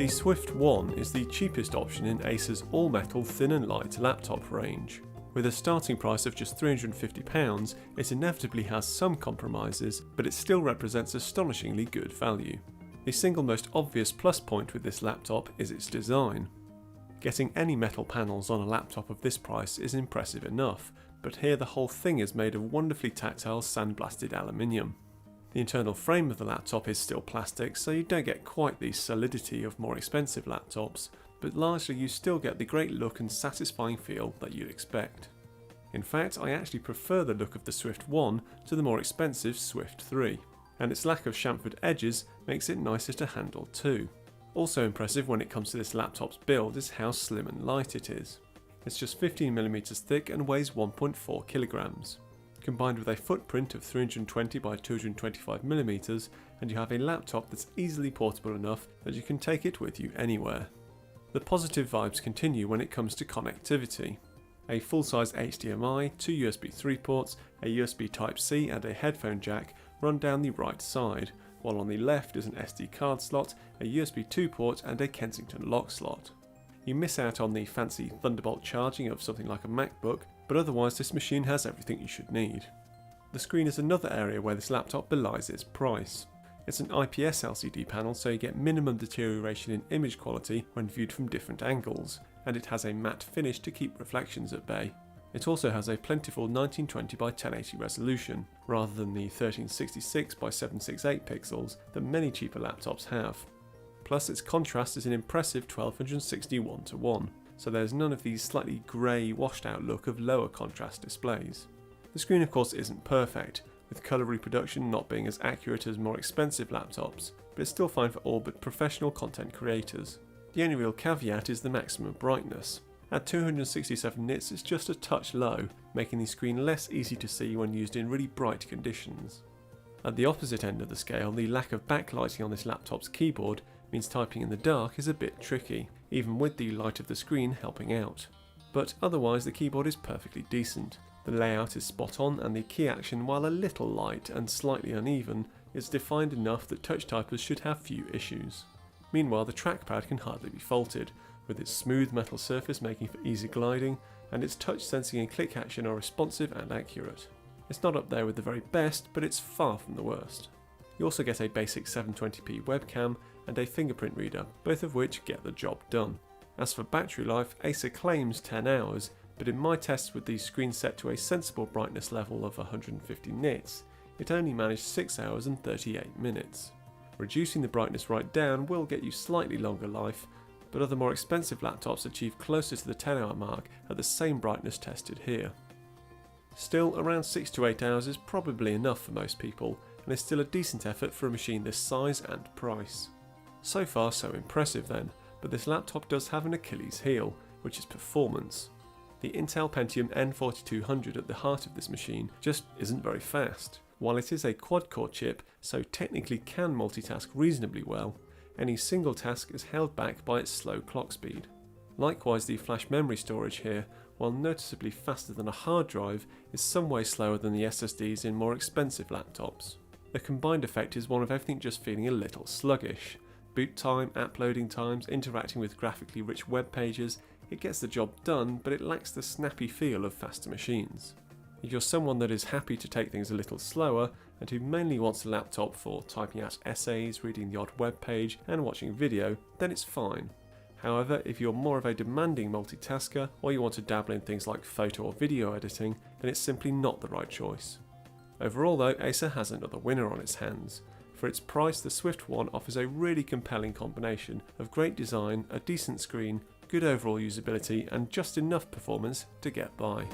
The Swift 1 is the cheapest option in Acer's all-metal thin and light laptop range. With a starting price of just £350, it inevitably has some compromises, but it still represents astonishingly good value. The single most obvious plus point with this laptop is its design. Getting any metal panels on a laptop of this price is impressive enough, but here the whole thing is made of wonderfully tactile sandblasted aluminium. The internal frame of the laptop is still plastic, so you don't get quite the solidity of more expensive laptops, but largely you still get the great look and satisfying feel that you'd expect. In fact, I actually prefer the look of the Swift 1 to the more expensive Swift 3, and its lack of chamfered edges makes it nicer to handle too. Also impressive when it comes to this laptop's build is how slim and light it is. It's just 15mm thick and weighs 1.4 kilograms. Combined with a footprint of 320 by 225mm, and you have a laptop that's easily portable enough that you can take it with you anywhere. The positive vibes continue when it comes to connectivity. A full-size HDMI, two USB 3 ports, a USB Type-C and a headphone jack run down the right side, while on the left is an SD card slot, a USB 2 port and a Kensington lock slot. You miss out on the fancy Thunderbolt charging of something like a MacBook, but otherwise this machine has everything you should need. The screen is another area where this laptop belies its price. It's an IPS LCD panel, so you get minimum deterioration in image quality when viewed from different angles, and it has a matte finish to keep reflections at bay. It also has a plentiful 1920 by 1080 resolution, rather than the 1366 by 768 pixels that many cheaper laptops have. Plus its contrast is an impressive 1261:1, so there's none of the slightly grey washed out look of lower contrast displays. The screen of course isn't perfect, with colour reproduction not being as accurate as more expensive laptops, but it's still fine for all but professional content creators. The only real caveat is the maximum brightness. At 267 nits it's just a touch low, making the screen less easy to see when used in really bright conditions. At the opposite end of the scale, the lack of backlighting on this laptop's keyboard means typing in the dark is a bit tricky, even with the light of the screen helping out. But otherwise the keyboard is perfectly decent. The layout is spot on and the key action, while a little light and slightly uneven, is defined enough that touch typers should have few issues. Meanwhile the trackpad can hardly be faulted, with its smooth metal surface making for easy gliding, and its touch sensing and click action are responsive and accurate. It's not up there with the very best, but it's far from the worst. You also get a basic 720p webcam and a fingerprint reader, both of which get the job done. As for battery life, Acer claims 10 hours, but in my tests with the screen set to a sensible brightness level of 150 nits, it only managed 6 hours and 38 minutes. Reducing the brightness right down will get you slightly longer life, but other more expensive laptops achieve closer to the 10-hour mark at the same brightness tested here. Still, around 6 to 8 hours is probably enough for most people, and is still a decent effort for a machine this size and price. So far so impressive then, but this laptop does have an Achilles heel, which is performance. The Intel Pentium N4200 at the heart of this machine just isn't very fast. While it is a quad-core chip, so technically can multitask reasonably well, any single task is held back by its slow clock speed. Likewise, the flash memory storage here, while noticeably faster than a hard drive, is some way slower than the SSDs in more expensive laptops. The combined effect is one of everything just feeling a little sluggish. Boot time, app loading times, interacting with graphically rich web pages, it gets the job done, but it lacks the snappy feel of faster machines. If you're someone that is happy to take things a little slower, and who mainly wants a laptop for typing out essays, reading the odd web page, and watching video, then it's fine. However, if you're more of a demanding multitasker, or you want to dabble in things like photo or video editing, then it's simply not the right choice. Overall though, Acer has another winner on its hands. For its price, the Swift 1 offers a really compelling combination of great design, a decent screen, good overall usability, and just enough performance to get by.